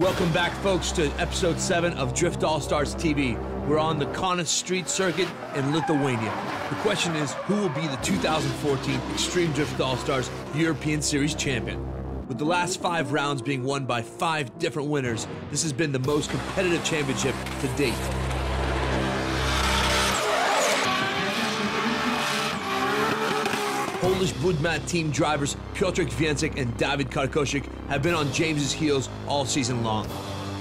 Welcome back, folks, to episode 7 of Drift All-Stars TV. We're on the Kaunas Street Circuit in Lithuania. The question is, who will be the 2014 Extreme Drift All-Stars European Series champion? With the last 5 rounds being won by 5 different winners, this has been the most competitive championship to date. Polish Budmat team drivers Piotr Więcek and Dawid Karkoszek have been on James's heels all season long.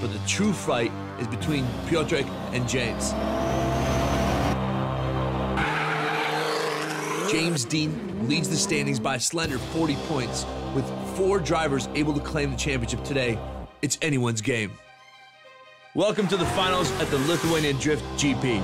But the true fight is between Piotr and James. James Dean leads the standings by a slender 40 points. With 4 drivers able to claim the championship today, it's anyone's game. Welcome to the finals at the Lithuanian Drift GP.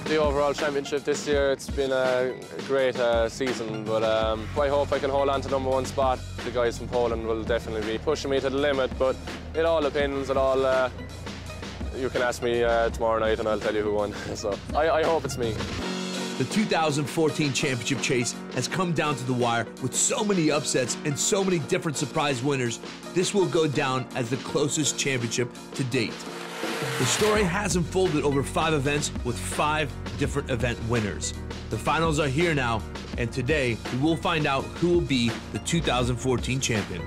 The overall championship this year, it's been a great season, but I hope I can hold on to #1 spot. The guys from Poland will definitely be pushing me to the limit, but it all depends. You can ask me tomorrow night and I'll tell you who won. So I hope it's me. The 2014 championship chase has come down to the wire with so many upsets and so many different surprise winners. This will go down as the closest championship to date. The story has unfolded over 5 events with 5 different event winners. The finals are here now, and today we will find out who will be the 2014 champion.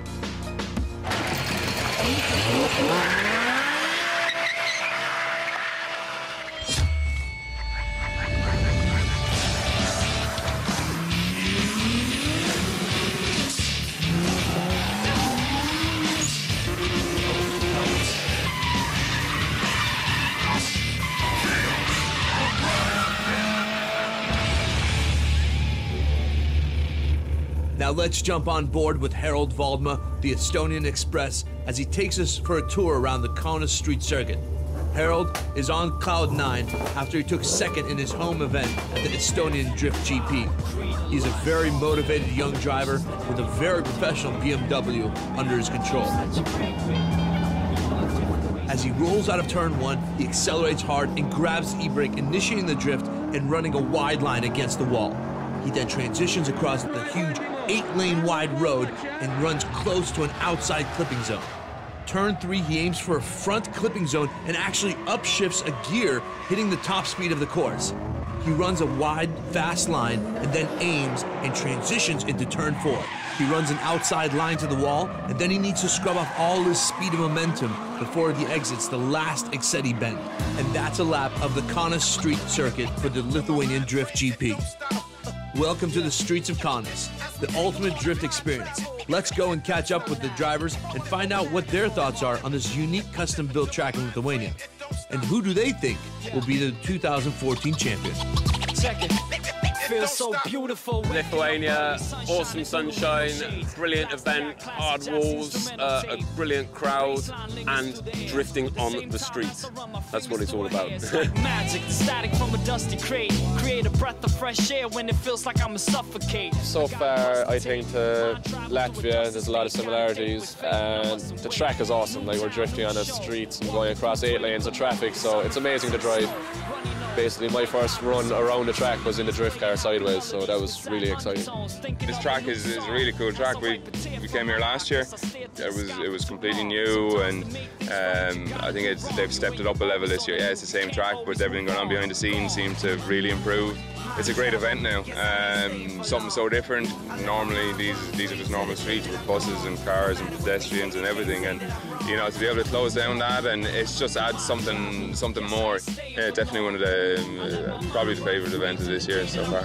Now let's jump on board with Harold Valdma, the Estonian Express, as he takes us for a tour around the Kaunas Street Circuit. Harold is on cloud 9 after he took 2nd in his home event at the Estonian Drift GP. He's a very motivated young driver with a very professional BMW under his control. As he rolls out of turn 1, he accelerates hard and grabs the e-brake, initiating the drift and running a wide line against the wall. He then transitions across the huge 8-lane wide road and runs close to an outside clipping zone. Turn 3, he aims for a front clipping zone and actually upshifts a gear, hitting the top speed of the course. He runs a wide, fast line and then aims and transitions into turn 4. He runs an outside line to the wall, and then he needs to scrub off all his speed and momentum before he exits the last Exedi bend. And that's a lap of the Kaunas Street Circuit for the Lithuanian Drift GP. Welcome to the streets of Kaunas, the ultimate drift experience. Let's go and catch up with the drivers and find out what their thoughts are on this unique custom-built track in Lithuania. And who do they think will be the 2014 champion? Check it. Feels so beautiful. Lithuania, awesome sunshine, brilliant event, hard walls, a brilliant crowd, and drifting on the street. That's what it's all about. Magic, the static from a dusty crate. Create a breath of fresh air when it feels like I'm a suffocate. So far, I think to Latvia, there's a lot of similarities, and the track is awesome. Like, we're drifting on the streets and going across 8 lanes of traffic, so it's amazing to drive. Basically, my first run around the track was in the drift car sideways, so that was really exciting. This track is a really cool track. We came here last year. It was completely new, and I think they've stepped it up a level this year. Yeah, it's the same track, but everything going on behind the scenes seems to have really improved. It's a great event now. Something so different. Normally, these are just normal streets with buses and cars and pedestrians and everything, and you know, to be able to close down that, and it just adds something more. Yeah, definitely one of the probably the favourite events of this year so far.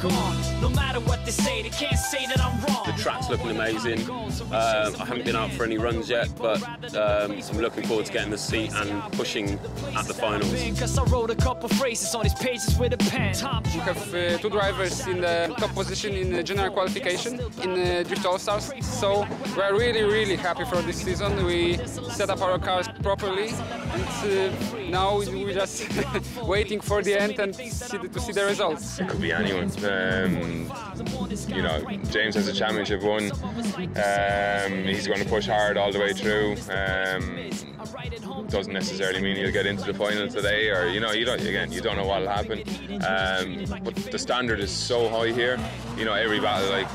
No matter what they say, they can't say that I'm wrong. The track's looking amazing. I haven't been out for any runs yet, but I'm looking forward to getting the seat and pushing at the finals. Because I wrote a couple phrases on these pages with a pen. We have 2 drivers in the top position in the general qualification in the Drift All-Stars. So we're really happy for this season. We set up our cars properly, and now we're just waiting for the end and to see the results. It could be anyone. You know, James has a championship won. He's going to push hard all the way through. doesn't necessarily mean you'll get into the final today, or you don't know what'll happen. But the standard is so high here. Every battle, like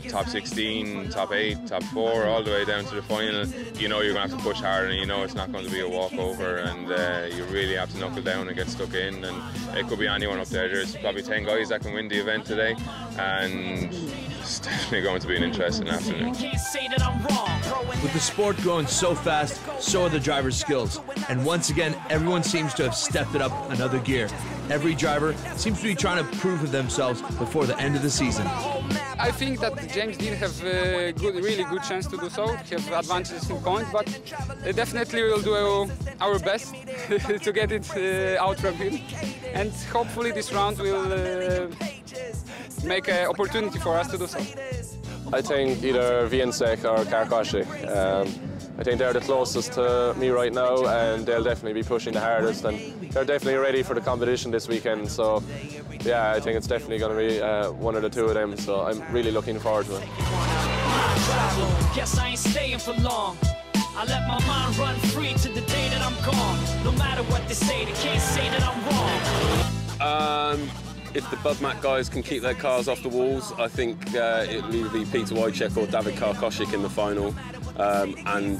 top 16, top 8, top 4, all the way down to the final. You're going to have to push hard, and it's not going to be a walkover, and you really have to knuckle down and get stuck in. And it could be anyone up there. There's probably 10 guys that can win the event today, and it's definitely going to be an interesting afternoon. With the sport growing so fast, so are the drivers' skills. And once again, everyone seems to have stepped it up another gear. Every driver seems to be trying to prove themselves before the end of the season. I think that James Dean have a really good chance to do so. He have advantages in point, but definitely we'll do our best to get it out from him. And hopefully this round will make an opportunity for us to do so. I think either Viensek or Karkoshik. I think they're the closest to me right now, and they'll definitely be pushing the hardest, and they're definitely ready for the competition this weekend. So yeah, I think it's definitely going to be one of the two of them, so I'm really looking forward to it. Guess I ain't staying for long. I let my mind run free to the day that I'm gone. No matter what they say, they can't say that I'm wrong. If the Budmak guys can keep their cars off the walls, I think it'll either be Peter Wojciech or David Karkoshik in the final. And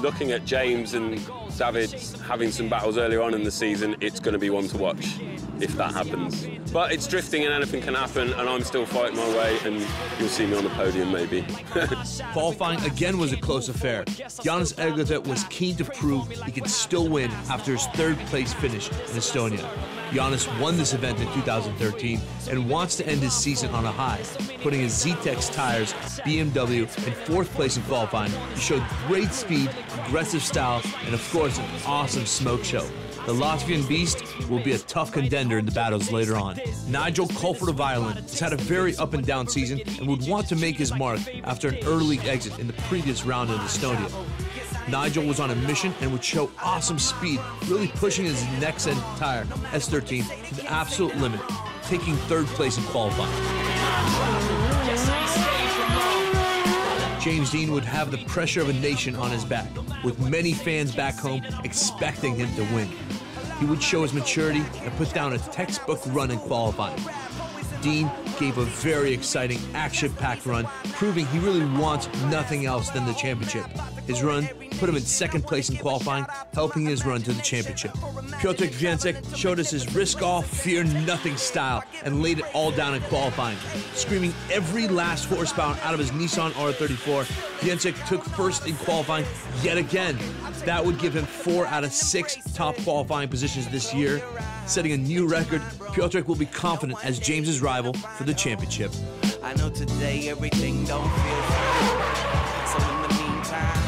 looking at James and David having some battles earlier on in the season, it's going to be one to watch if that happens. But it's drifting and anything can happen, and I'm still fighting my way, and you'll see me on the podium maybe. Qualifying again was a close affair. Giannis Eglote was keen to prove he could still win after his third place finish in Estonia. Giannis won this event in 2013 and wants to end his season on a high, putting his Z-Tex tires BMW in 4th place in qualifying. He showed great speed, aggressive style, and of course an awesome smoke show. The Latvian beast will be a tough contender in the battles later on. Nigel Colford of Ireland has had a very up and down season and would want to make his mark after an early exit in the previous round in Estonia. Nigel was on a mission and would show awesome speed, really pushing his next-gen tire, S13, to the absolute limit, taking 3rd place in qualifying. James Dean would have the pressure of a nation on his back, with many fans back home expecting him to win. He would show his maturity and put down a textbook run in qualifying. Dean gave a very exciting, action-packed run, proving he really wants nothing else than the championship. His run put him in 2nd place in qualifying, helping his run to the championship. Piotr Viensek showed us his risk-all, fear-nothing style and laid it all down in qualifying. Screaming every last horsepower out of his Nissan R34, Viensek took 1st in qualifying yet again. That would give him 4 out of 6 top qualifying positions this year. Setting a new record, Piotr will be confident as James's rival for the championship. I know today everything don't feel fair. So in the meantime,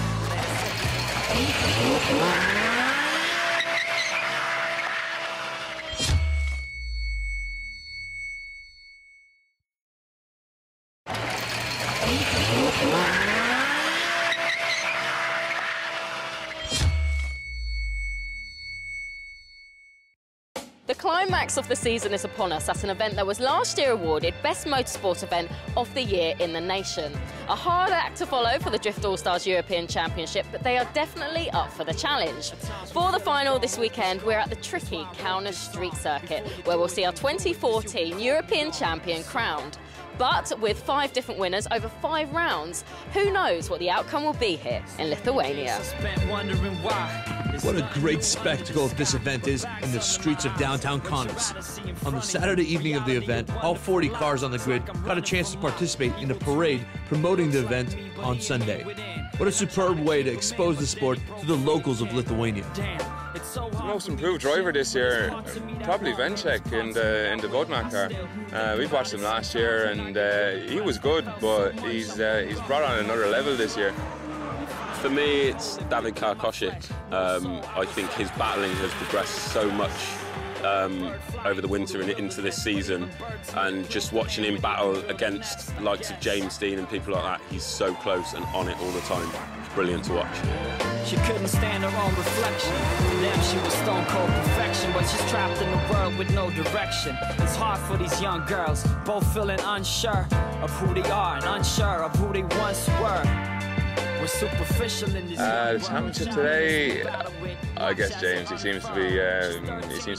The climax of the season is upon us at an event that was last year awarded Best Motorsport Event of the Year in the nation. A hard act to follow for the Drift All-Stars European Championship, but they are definitely up for the challenge. For the final this weekend, we're at the tricky Kaunas Street Circuit, where we'll see our 2014 European Champion crowned. But with 5 different winners over 5 rounds, who knows what the outcome will be here in Lithuania. What a great spectacle this event is in the streets of downtown Kaunas. On the Saturday evening of the event, all 40 cars on the grid got a chance to participate in a parade promoting the event on Sunday. What a superb way to expose the sport to the locals of Lithuania. The most improved driver this year, probably Viensek in the Budmak car. We've watched him last year and he was good, but he's brought on another level this year. For me, it's David Karkoshik. I think his battling has progressed so much over the winter and into this season, and just watching him battle against the likes of James Dean and people like that, he's so close and on it all the time. It's brilliant to watch. She couldn't stand her own reflection. Damn, she was stone cold perfection, but she's trapped in a world with no direction. It's hard for these young girls, both feeling unsure of who they are and unsure of who they once were. We're superficial in this the championship today, I guess James, he seems to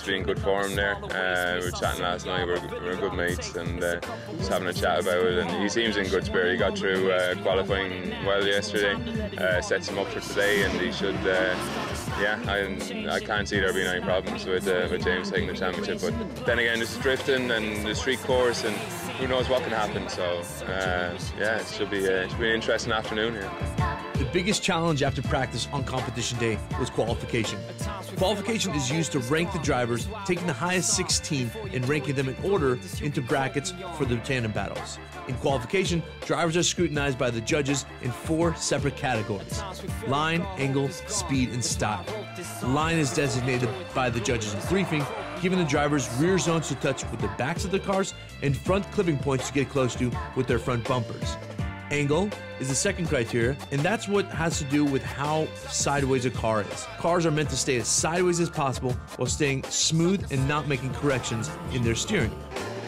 be in good form there. We were chatting last night. We're good mates and just having a chat about it. And he seems in good spirit. He got through qualifying well yesterday. Sets him up for today, and he should. I can't see there being any problems with James taking the championship. But then again, it's drifting and the street course, and who knows what can happen. So it should be an interesting afternoon here. The biggest challenge after practice on competition day was qualification. Qualification is used to rank the drivers, taking the highest 16 and ranking them in order into brackets for the tandem battles. In qualification, drivers are scrutinized by the judges in 4 separate categories: line, angle, speed, and style. Line is designated by the judges in briefing, giving the drivers rear zones to touch with the backs of the cars and front clipping points to get close to with their front bumpers. Angle is the second criteria, and that's what has to do with how sideways a car is. Cars are meant to stay as sideways as possible while staying smooth and not making corrections in their steering.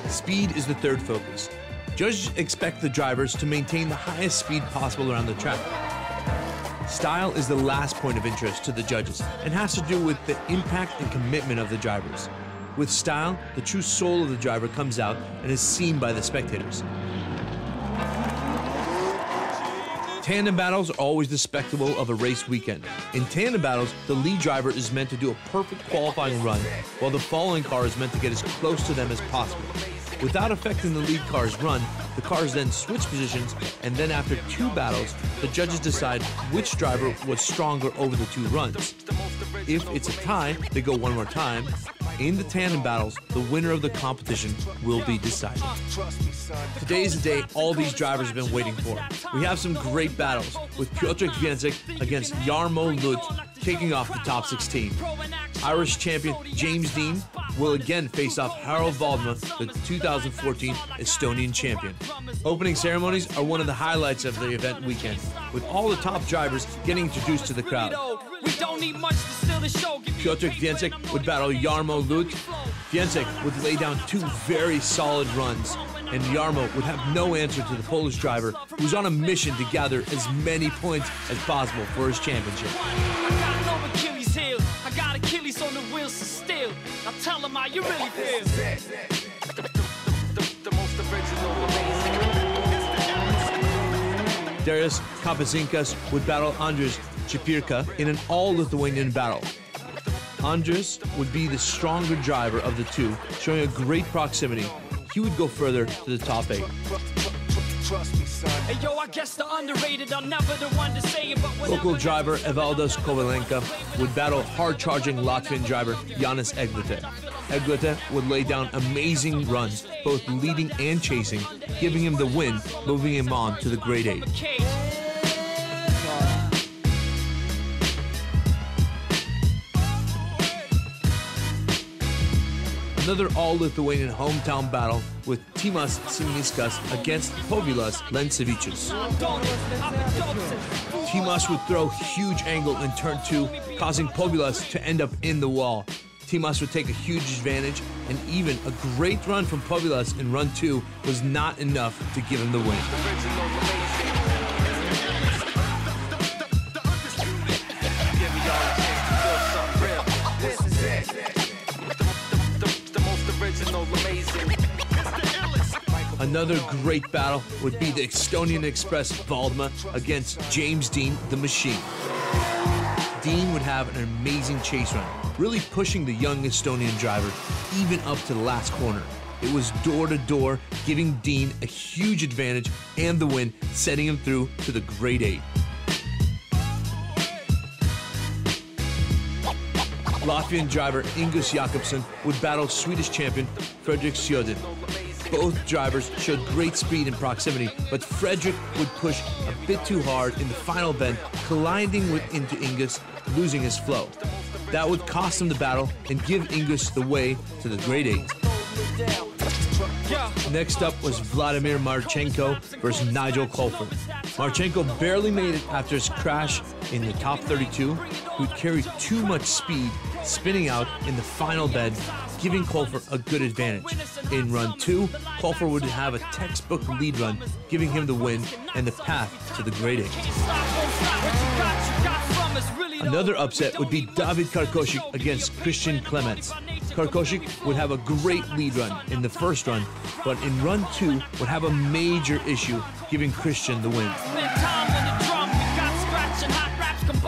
Speed is the third focus. Judges expect the drivers to maintain the highest speed possible around the track. Style is the last point of interest to the judges and has to do with the impact and commitment of the drivers. With style, the true soul of the driver comes out and is seen by the spectators. Tandem battles are always the spectacle of a race weekend. In tandem battles, the lead driver is meant to do a perfect qualifying run, while the following car is meant to get as close to them as possible. Without affecting the lead car's run, the cars then switch positions, and then after 2 battles, the judges decide which driver was stronger over the 2 runs. If it's a tie, they go one more time. In the tandem battles, the winner of the competition will be decided. Today is the day all these drivers have been waiting for. We have some great battles, with Piotr Kwiatek against Jarmo Lut kicking off the top 16. Irish champion James Dean will again face off Harald Waldma, the 2014 Estonian champion. Opening ceremonies are one of the highlights of the event weekend, with all the top drivers getting introduced to the crowd. Piotr Kwiatek would battle Jarmo Lut. Kwiatek would lay down 2 very solid runs, and Jarmo would have no answer to the Polish driver, who's on a mission to gather as many points as possible for his championship. I got Achilles on the wheels of steel. Now tell him how you really feel. The most original, amazing. Darius Kapazinkas would battle Andris Chipirka in an all-Lithuanian battle. Andris would be the stronger driver of the 2, showing a great proximity. He would go further to the top 8. Hey, yo, I guess the underrated are never the one to say it, but local driver Evaldas Kovalenka would battle hard-charging Latvian driver Jānis Eglete. Eglete would lay down amazing runs, both leading and chasing, giving him the win, moving him on to the Grade 8. Another all-Lithuanian hometown battle with Timas Simiskas against Povilas Lencevičius. Timas would throw huge angle in turn 2, causing Povilas to end up in the wall. Timas would take a huge advantage, and even a great run from Povilas in run 2 was not enough to give him the win. Another great battle would be the Estonian Express Waldma against James Dean, the Machine. Dean would have an amazing chase run, really pushing the young Estonian driver even up to the last corner. It was door to door, giving Dean a huge advantage and the win, setting him through to the Grade 8. Latvian driver Ingus Jakobsen would battle Swedish champion Fredrik Sjödin. Both drivers showed great speed and proximity, but Fredrik would push a bit too hard in the final bend, colliding into Ingus, losing his flow. That would cost him the battle and give Ingus the way to the Grade 8. Next up was Vladimir Marchenko versus Nigel Colfer. Marchenko barely made it after his crash in the top 32. He would carry too much speed, spinning out in the final bend, giving Colfer a good advantage. In run 2, Colfer would have a textbook lead run, giving him the win and the path to the Grade 8. Another upset would be David Karkošik against Christian Clements. Karkošik would have a great lead run in the first run, but in run 2 would have a major issue, giving Christian the win.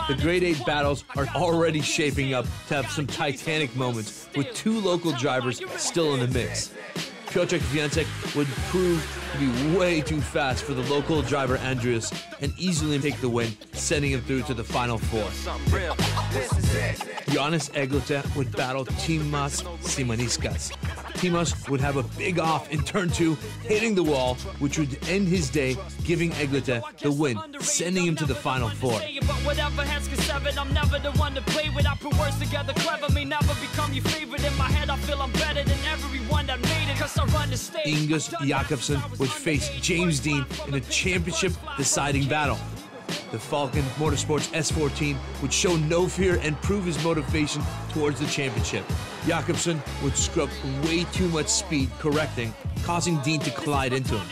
The Grade 8 battles are already shaping up to have some titanic moments, with 2 local drivers still in the mix. Piotrek Więcek would prove to be way too fast for the local driver Andreas and easily take the win, sending him through to the final 4. Jonas Eglete would battle Timas Simaniskas. Timas would have a big off in turn 2, hitting the wall, which would end his day, giving Eglete the win, sending him to the final 4. Ingus Jakobsen would face James Dean in a championship deciding battle. The Falcon Motorsports S14 would show no fear and prove his motivation towards the championship. Jakobsen would scrub way too much speed, correcting, causing Dean to collide into him.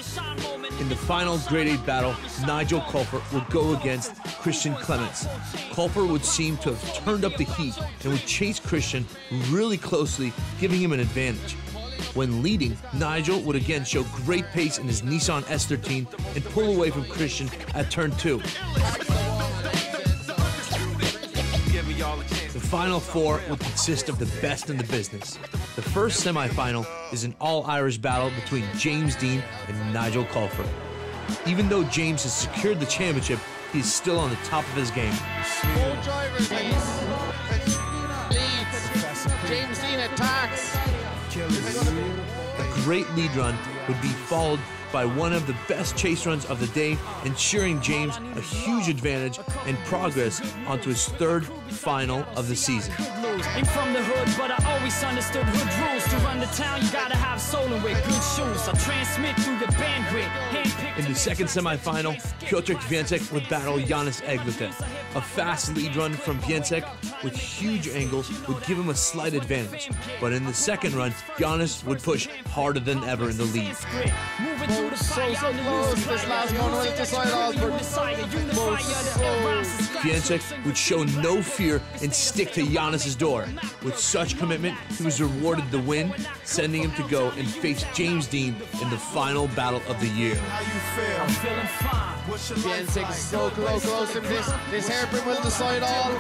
In the final Grade 8 battle, Nigel Culper would go against Christian Clements. Culper would seem to have turned up the heat and would chase Christian really closely, giving him an advantage. When leading, Nigel would again show great pace in his Nissan S13 and pull away from Christian at turn 2. The final 4 would consist of the best in the business. The first semi-final is an all-Irish battle between James Dean and Nigel Culper. Even though James has secured the championship, he is still on the top of his game. Drivers leads. James Dean attacks. A great lead run would be followed by one of the best chase runs of the day, ensuring James a huge advantage and progress onto his 3rd final of the season. Ain't from the hood, but I always understood hood rules. To run the town, you gotta have soul and wear good shoes. I transmit through the bandwidth. In the second semifinal, Piotrek Więcek would battle Jonas Eglete. A fast lead run from Więcek with huge angles would give him a slight advantage. But in the second run, Jonas would push harder than ever in the lead. So close. This last one will decide all. Więcek would show no fear and stick to Jonas' door. With such commitment, he was rewarded the win, sending him to go and face James Dean in the final battle of the year. Więcek so close in this hairpin will decide all.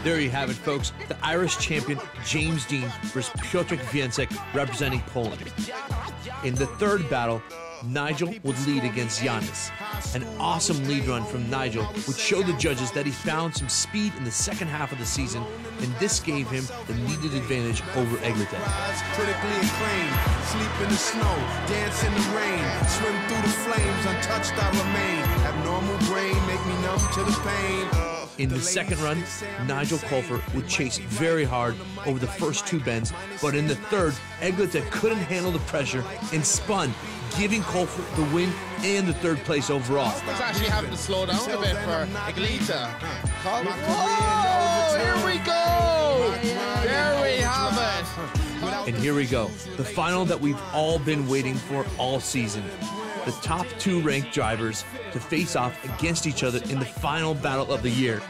There you have it, folks. The Irish champion, James Dean, versus Piotrek Więcek, representing Poland. In the 3rd battle, Nigel would lead against Jonas. An awesome lead run from Nigel would show the judges that he found some speed in the second half of the season, and this gave him the needed advantage over Eglete. Critically acclaimed, sleep in the snow, dance in the rain, swim through the flames, untouched I remain. Abnormal brain, make me numb to the pain. In the second run, Nigel Culper would chase very hard over the first 2 bends, but in the 3rd, Eglete couldn't handle the pressure and spun, giving Culper the win and the 3rd place overall. He's actually having to slow down a bit for Eglete. Oh, here we go! There we have it. And here we go, the final that we've all been waiting for all season. The top 2 ranked drivers to face off against each other in the final battle of the year.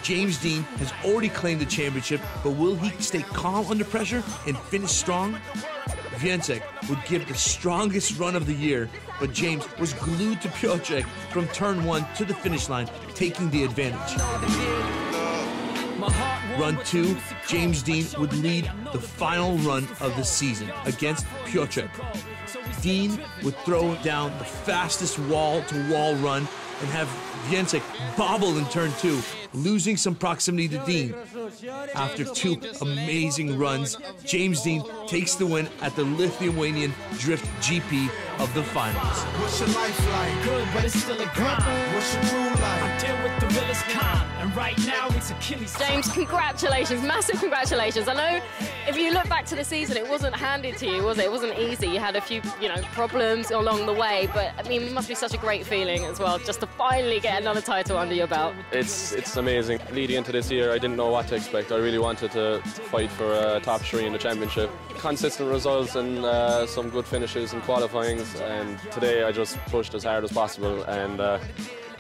James Dean has already claimed the championship, but will he stay calm under pressure and finish strong? Więcek would give the strongest run of the year, but James was glued to Piotrek from turn 1 to the finish line, taking the advantage. Run 2, James Dean would lead the final run of the season against Piotrek. Dean would throw down the fastest wall-to-wall run and have Więcek bobble in turn 2, losing some proximity to Dean. After 2 amazing runs, James Dean takes the win at the Lithuanian Drift GP of the finals. What's your life like? Good, but it's still a grind. What's your true life? I deal with the Bill is calm, and right now it's Achilles. James, congratulations, massive congratulations. I know if you look back to the season, it wasn't handed to you, was it? It wasn't easy. You had a few, problems along the way, but I mean, it must be such a great feeling as well, just to finally get another title under your belt. It's amazing. Leading into this year, I didn't know what to expect. I really wanted to fight for a top 3 in the championship. Consistent results and some good finishes and qualifyings, and today I just pushed as hard as possible, and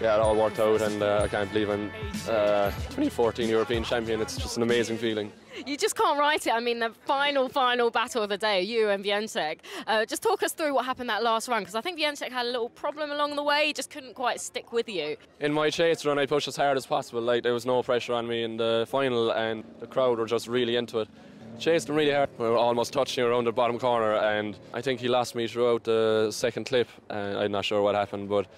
it all worked out, and I can't believe I'm 2014 European champion. It's just an amazing feeling. You just can't write it. I mean, the final battle of the day, you and Wieczek. Just talk us through what happened that last run, because I think Wieczek had a little problem along the way. He just couldn't quite stick with you. In my chase run, I pushed as hard as possible. Like, there was no pressure on me in the final, and the crowd were just really into it. Chased him really hard. We were almost touching around the bottom corner, and I think he lost me throughout the second clip. I'm not sure what happened, but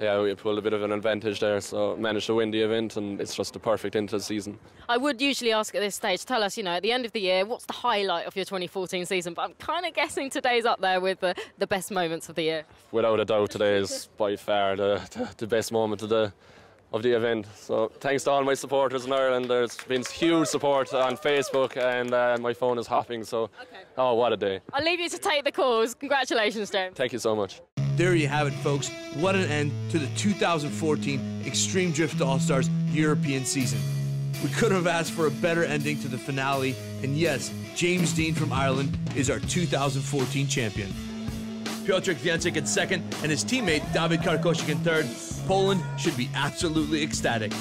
yeah, we pulled a bit of an advantage there, so managed to win the event, and it's just the perfect end to the season. I would usually ask at this stage, tell us, at the end of the year, what's the highlight of your 2014 season? But I'm kind of guessing today's up there with the best moments of the year. Without a doubt, today is by far the best moment of the event. So thanks to all my supporters in Ireland. There's been huge support on Facebook, and my phone is hopping, so oh, what a day. I'll leave you to take the calls. Congratulations, James. Thank you so much. There you have it, folks. What an end to the 2014 Extreme Drift All-Stars European season. We couldn't have asked for a better ending to the finale, and yes, James Deane from Ireland is our 2014 champion. Piotr Wieczek in second, and his teammate Dawid Karkoszek in third. Poland should be absolutely ecstatic.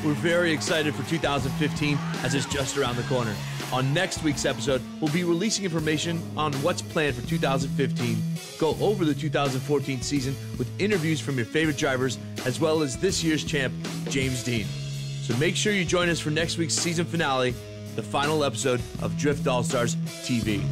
We're very excited for 2015, as it's just around the corner. On next week's episode, we'll be releasing information on what's planned for 2015, go over the 2014 season with interviews from your favorite drivers, as well as this year's champ, James Deane. So make sure you join us for next week's season finale, the final episode of Drift All-Stars TV.